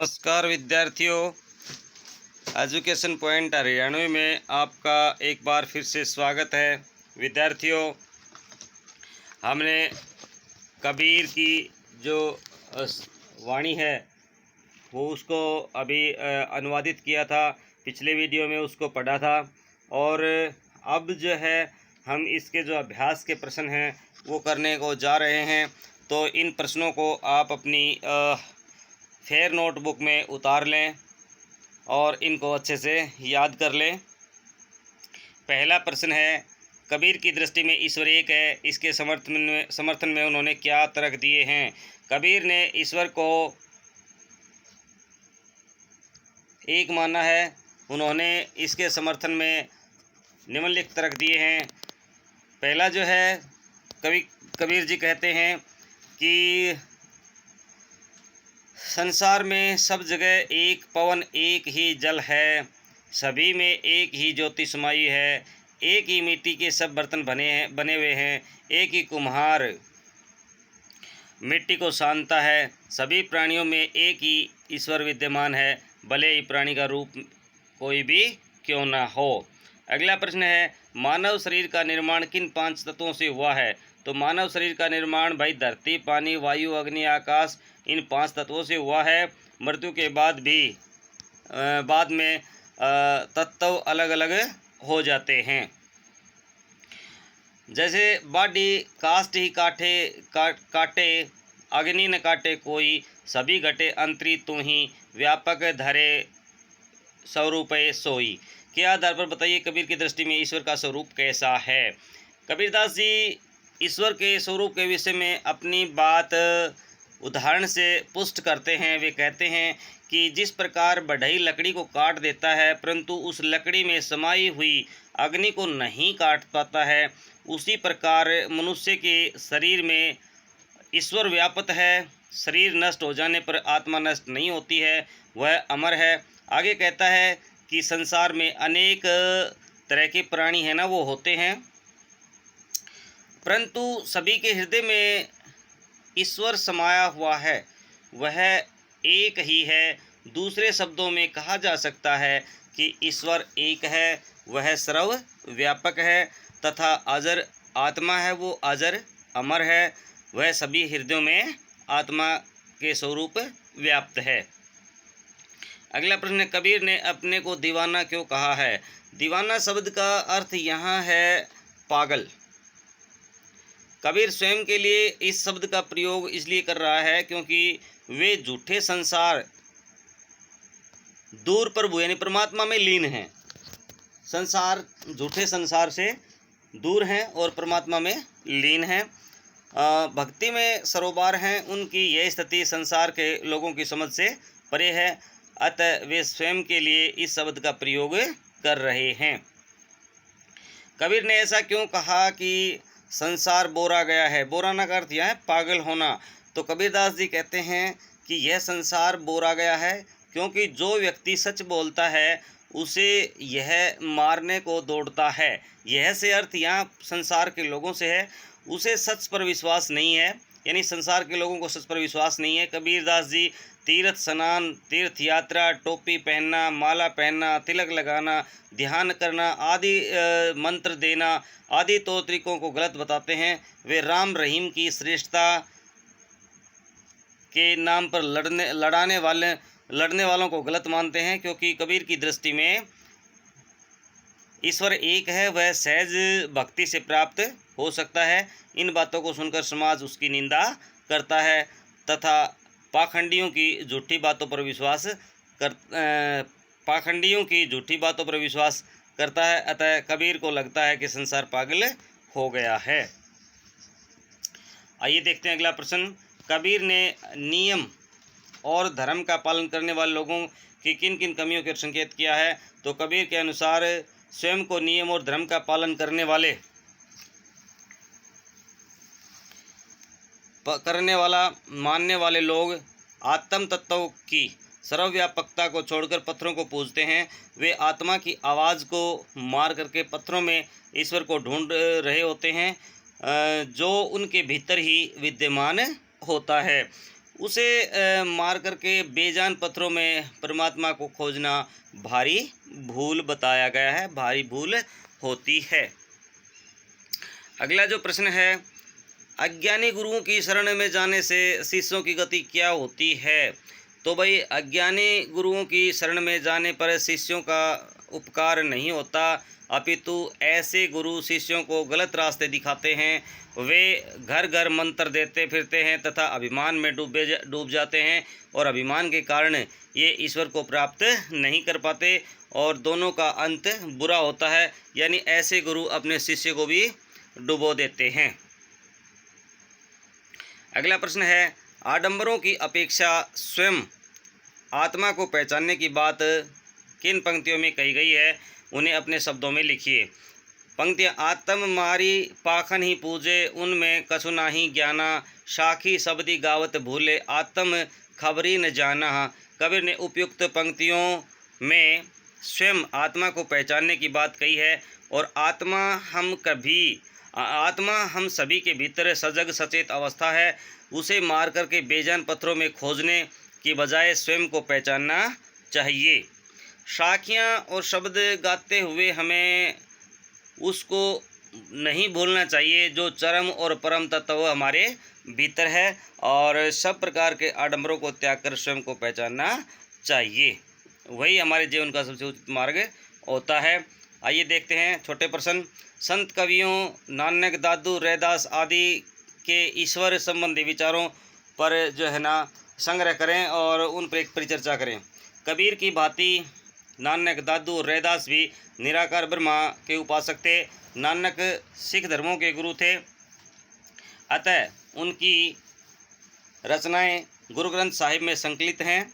नमस्कार विद्यार्थियों, education point Haryanvi में आपका एक बार फिर से स्वागत है। विद्यार्थियों, हमने कबीर की जो वाणी है वो उसको अभी अनुवादित किया था। पिछले वीडियो में उसको पढ़ा था और अब जो है हम इसके जो अभ्यास के प्रश्न हैं वो करने को जा रहे हैं। तो इन प्रश्नों को आप अपनी फेयर नोटबुक में उतार लें और इनको अच्छे से याद कर लें। पहला प्रश्न है, कबीर की दृष्टि में ईश्वर एक है, इसके समर्थन में उन्होंने क्या तर्क दिए हैं। कबीर ने ईश्वर को एक माना है, उन्होंने इसके समर्थन में निम्नलिखित तर्क दिए हैं। पहला जो है, कबीर जी कहते हैं कि संसार में सब जगह एक पवन एक ही जल है, सभी में एक ही ज्योति समाई है, एक ही मिट्टी के सब बर्तन बने हुए हैं, एक ही कुम्हार मिट्टी को सानता है, सभी प्राणियों में एक ही ईश्वर विद्यमान है, भले ही प्राणी का रूप कोई भी क्यों ना हो। अगला प्रश्न है, मानव शरीर का निर्माण किन 5 तत्वों से हुआ है। तो मानव शरीर का निर्माण भाई धरती, पानी, वायु, अग्नि, आकाश, इन 5 तत्वों से हुआ है। मृत्यु के बाद में तत्व अलग अलग हो जाते हैं। जैसे बाडी काष्ठ ही काटे अग्नि न काटे कोई, सभी घटे अंतरी तू ही, व्यापक धरे स्वरूप सोई। के आधार पर बताइए कबीर की दृष्टि में ईश्वर का स्वरूप कैसा है। कबीरदास जी ईश्वर के स्वरूप के विषय में अपनी बात उदाहरण से पुष्ट करते हैं। वे कहते हैं कि जिस प्रकार बढ़ई लकड़ी को काट देता है परंतु उस लकड़ी में समाई हुई अग्नि को नहीं काट पाता है, उसी प्रकार मनुष्य के शरीर में ईश्वर व्याप्त है। शरीर नष्ट हो जाने पर आत्मा नष्ट नहीं होती है, वह अमर है। आगे कहता है कि संसार में अनेक तरह के प्राणी हैं ना, वो होते हैं, परंतु सभी के हृदय में ईश्वर समाया हुआ है, वह एक ही है। दूसरे शब्दों में कहा जा सकता है कि ईश्वर एक है, वह सर्व व्यापक है तथा अजर आत्मा है, वो अजर अमर है, वह सभी हृदयों में आत्मा के स्वरूप व्याप्त है। अगला प्रश्न, कबीर ने अपने को दीवाना क्यों कहा है। दीवाना शब्द का अर्थ यहाँ है पागल। कबीर स्वयं के लिए इस शब्द का प्रयोग इसलिए कर रहा है क्योंकि वे झूठे संसार दूर प्रभु यानी परमात्मा में लीन हैं। झूठे संसार से दूर हैं और परमात्मा में लीन हैं, भक्ति में सरोबार हैं। उनकी यह स्थिति संसार के लोगों की समझ से परे है, अतः वे स्वयं के लिए इस शब्द का प्रयोग कर रहे हैं। कबीर ने ऐसा क्यों कहा कि संसार बोरा गया है। बोराना का अर्थ यह है पागल होना। तो कबीरदास जी कहते हैं कि यह संसार बोरा गया है क्योंकि जो व्यक्ति सच बोलता है उसे यह मारने को दौड़ता है। यह से अर्थ यहाँ संसार के लोगों से है, उसे सच पर विश्वास नहीं है, यानी संसार के लोगों को सच पर विश्वास नहीं है। कबीरदास जी तीर्थ स्नान, तीर्थ यात्रा, टोपी पहनना, माला पहनना, तिलक लगाना, ध्यान करना आदि मंत्र देना आदि तौर तरीकों को गलत बताते हैं। वे राम रहीम की श्रेष्ठता के नाम पर लड़ने वालों को गलत मानते हैं, क्योंकि कबीर की दृष्टि में ईश्वर एक है, वह सहज भक्ति से प्राप्त हो सकता है। इन बातों को सुनकर समाज उसकी निंदा करता है तथा पाखंडियों की झूठी बातों पर विश्वास करता है। अतः कबीर को लगता है कि संसार पागल हो गया है। आइए देखते हैं अगला प्रश्न, कबीर ने नियम और धर्म का पालन करने वाले लोगों की किन किन कमियों का संकेत किया है। तो कबीर के अनुसार स्वयं को नियम और धर्म का पालन करने वाला मानने वाले लोग आत्म तत्व की सर्वव्यापकता को छोड़कर पत्थरों को पूजते हैं। वे आत्मा की आवाज़ को मार करके पत्थरों में ईश्वर को ढूंढ रहे होते हैं, जो उनके भीतर ही विद्यमान होता है। उसे मार करके बेजान पत्थरों में परमात्मा को खोजना भारी भूल बताया गया है, भारी भूल होती है। अगला जो प्रश्न है, अज्ञानी गुरुओं की शरण में जाने से शिष्यों की गति क्या होती है? तो भाई अज्ञानी गुरुओं की शरण में जाने पर शिष्यों का उपकार नहीं होता, अपितु ऐसे गुरु शिष्यों को गलत रास्ते दिखाते हैं। वे घर घर मंत्र देते फिरते हैं तथा अभिमान में डूब जाते हैं और अभिमान के कारण ये ईश्वर को प्राप्त नहीं कर पाते और दोनों का अंत बुरा होता है। यानी ऐसे गुरु अपने शिष्य को भी डुबो देते हैं। अगला प्रश्न है, आडंबरों की अपेक्षा स्वयं आत्मा को पहचानने की बात किन पंक्तियों में कही गई है? उन्हें अपने शब्दों में लिखिए। पंक्तियाँ, आत्म मारी पाखन ही पूजे, उनमें कछु नाही ज्ञाना, साखी शब्दी गावत भूले, आत्म खबरी न जाना। कबीर ने उपयुक्त पंक्तियों में स्वयं आत्मा को पहचानने की बात कही है और आत्मा हम सभी के भीतर सजग सचेत अवस्था है। उसे मार करके बेजान पत्थरों में खोजने की बजाय स्वयं को पहचानना चाहिए। साखियाँ और शब्द गाते हुए हमें उसको नहीं भूलना चाहिए जो चरम और परम तत्व हमारे भीतर है और सब प्रकार के आडंबरों को त्याग कर स्वयं को पहचानना चाहिए। वही हमारे जीवन का सबसे उचित मार्ग होता है। आइए देखते हैं छोटे प्रश्न। संत कवियों नानक, दादू, रैदास आदि के ईश्वर संबंधी विचारों पर जो है ना संग्रह करें और उन पर एक परिचर्चा करें। कबीर की भांति नानक, दादू और रैदास भी निराकार ब्रह्मा के उपासक थे। नानक सिख धर्मों के गुरु थे, अतः उनकी रचनाएं गुरु ग्रंथ साहिब में संकलित हैं।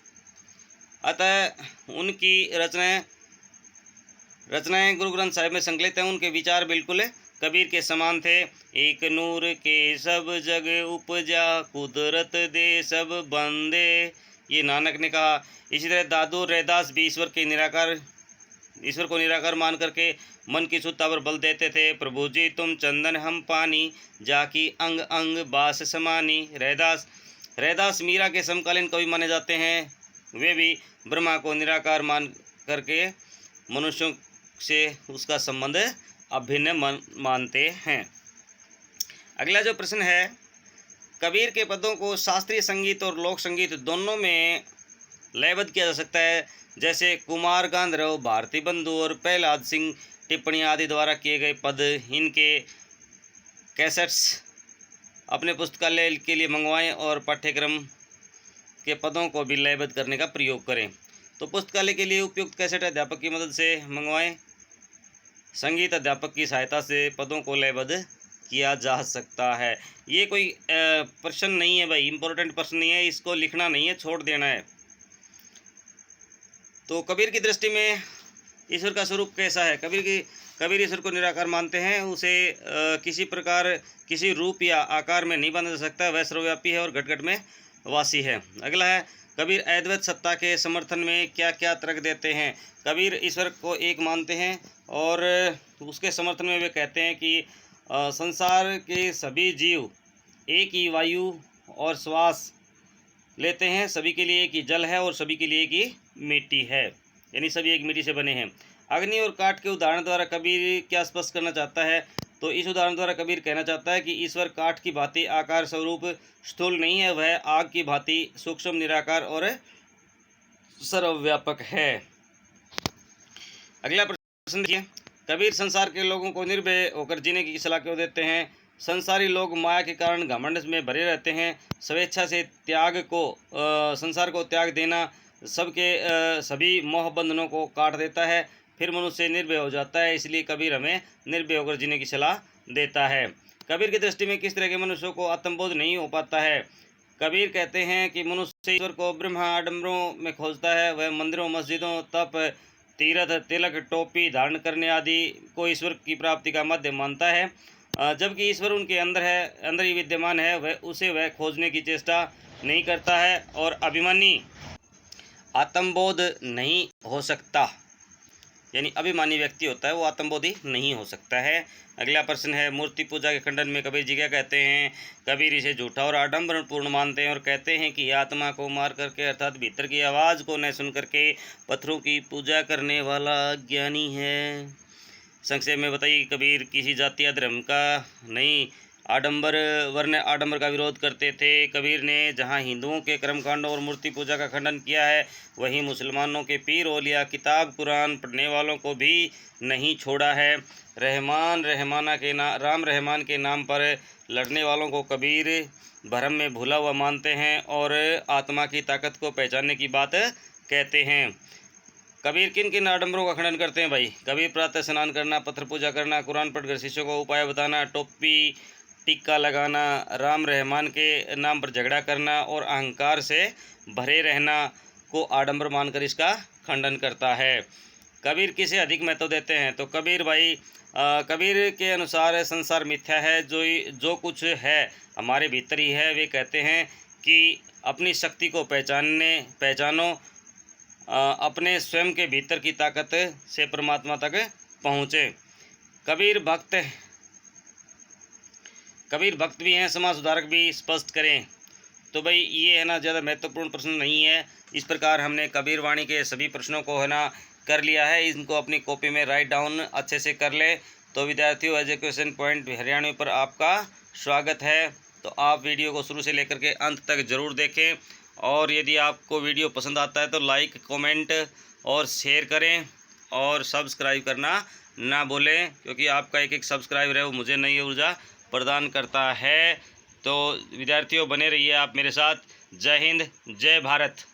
रचनाएं गुरु ग्रंथ साहिब में संकलित हैं। उनके विचार बिल्कुल कबीर के समान थे। एक नूर के सब जग उपजा, कुदरत दे सब बंदे, ये नानक ने कहा। इसी तरह दादू रैदास भी ईश्वर को निराकार मान करके मन की शुद्धता पर बल देते थे। प्रभु जी तुम चंदन हम पानी, जाकी अंग अंग बास समानी। रैदास मीरा के समकालीन कवि माने जाते हैं। वे भी ब्रह्मा को निराकार मान करके मनुष्यों से उसका संबंध अभिन्न मानते हैं। अगला जो प्रश्न है, कबीर के पदों को शास्त्रीय संगीत और लोक संगीत दोनों में लयबद्ध किया जा सकता है। जैसे कुमार गांधर्व, भारती बंधु और प्रहलाद सिंह टिप्पणियाँ आदि द्वारा किए गए पद। इनके कैसेट्स अपने पुस्तकालय के लिए मंगवाएं और पाठ्यक्रम के पदों को भी लयबद्ध करने का प्रयोग करें। तो पुस्तकालय के लिए उपयुक्त कैसेट अध्यापक की मदद से मंगवाएं। संगीत अध्यापक की सहायता से पदों को लयबद्ध किया जा सकता है। ये कोई प्रश्न नहीं है भाई, इम्पोर्टेंट प्रश्न नहीं है, इसको लिखना नहीं है, छोड़ देना है। तो कबीर की दृष्टि में ईश्वर का स्वरूप कैसा है? कबीर ईश्वर को निराकार मानते हैं। उसे किसी प्रकार किसी रूप या आकार में नहीं बांधा जा सकता। वह सर्वव्यापी है और घट घट में वासी है। अगला है, कबीर अद्वैत सत्ता के समर्थन में क्या क्या तर्क देते हैं? कबीर ईश्वर को एक मानते हैं और उसके समर्थन में वे कहते हैं कि संसार के सभी जीव एक ही वायु और श्वास लेते हैं, सभी के लिए एक ही जल है और सभी के लिए एक ही मिट्टी है, यानी सभी एक मिट्टी से बने हैं। अग्नि और काठ के उदाहरण द्वारा कबीर क्या स्पष्ट करना चाहता है? तो इस उदाहरण द्वारा कबीर कहना चाहता है कि ईश्वर काठ की भांति आकार स्वरूप स्थूल नहीं है, वह आग की भांति सूक्ष्म निराकार और सर्वव्यापक है। अगला प्रश्न देखिए, कबीर संसार के लोगों को निर्भय होकर जीने की सलाह क्यों देते हैं? संसारी लोग माया के कारण घमंड में भरे रहते हैं। स्वेच्छा से संसार को त्याग देना सभी मोह बंधनों को काट देता है, फिर मनुष्य निर्भय हो जाता है। इसलिए कबीर हमें निर्भय होकर जीने की सलाह देता है। कबीर की दृष्टि में किस तरह के मनुष्यों को आत्मबोध नहीं हो पाता है? कबीर कहते हैं कि मनुष्य ईश्वर को ब्रह्मांडों में खोजता है। वह मंदिरों, मस्जिदों, तप, तीर्थ, तिलक, टोपी धारण करने आदि को ईश्वर की प्राप्ति का माध्यम मानता है, जबकि ईश्वर उनके अंदर ही विद्यमान है। वह खोजने की चेष्टा नहीं करता है और अभिमानी आत्मबोध नहीं हो सकता। यानी अभिमानी व्यक्ति होता है वो आत्मबोधी नहीं हो सकता है। अगला प्रश्न है, मूर्ति पूजा के खंडन में कबीर जी क्या कहते हैं? कबीर इसे झूठा और आडंबरपूर्ण मानते हैं और कहते हैं कि आत्मा को मार करके अर्थात भीतर की आवाज़ को न सुन करके पत्थरों की पूजा करने वाला ज्ञानी है। संक्षेप में बताइए, कबीर किसी जाति या धर्म का नहीं आडंबर वर्ण आडंबर का विरोध करते थे। कबीर ने जहां हिंदुओं के कर्मकांडों और मूर्ति पूजा का खंडन किया है, वहीं मुसलमानों के पीर औलिया किताब कुरान पढ़ने वालों को भी नहीं छोड़ा है। राम रहमान के नाम पर लड़ने वालों को कबीर भरम में भूला हुआ मानते हैं और आत्मा की ताकत को पहचानने की बात कहते हैं। कबीर किन किन आडंबरों का खंडन करते हैं भाई? कबीर प्रातः स्नान करना, पत्थर पूजा करना, कुरान पढ़कर शिष्यों को उपाय बताना, टोपी टिक्का लगाना, राम रहमान के नाम पर झगड़ा करना और अहंकार से भरे रहना को आडंबर मानकर इसका खंडन करता है। कबीर किसे अधिक महत्व देते हैं? तो कबीर भाई कबीर के अनुसार संसार मिथ्या है, जो कुछ है हमारे भीतर ही है। वे कहते हैं कि अपनी शक्ति को पहचानो, अपने स्वयं के भीतर की ताकत से परमात्मा तक पहुँचे। कबीर भक्त भी हैं, समाज सुधारक भी, स्पष्ट करें। तो भाई ये है ना ज़्यादा महत्वपूर्ण प्रश्न नहीं है। इस प्रकार हमने कबीर वाणी के सभी प्रश्नों को है ना कर लिया है। इनको अपनी कॉपी में राइट डाउन अच्छे से कर ले। तो विद्यार्थियों, एजुकेशन पॉइंट हरियाणवी पर आपका स्वागत है। तो आप वीडियो को शुरू से लेकर के अंत तक ज़रूर देखें और यदि आपको वीडियो पसंद आता है तो लाइक, कमेंट और शेयर करें और सब्सक्राइब करना ना भूलें, क्योंकि आपका एक सब्सक्राइब है वो मुझे नई ऊर्जा प्रदान करता है। तो विद्यार्थियों, बने रहिए आप मेरे साथ। जय हिंद, जय भारत।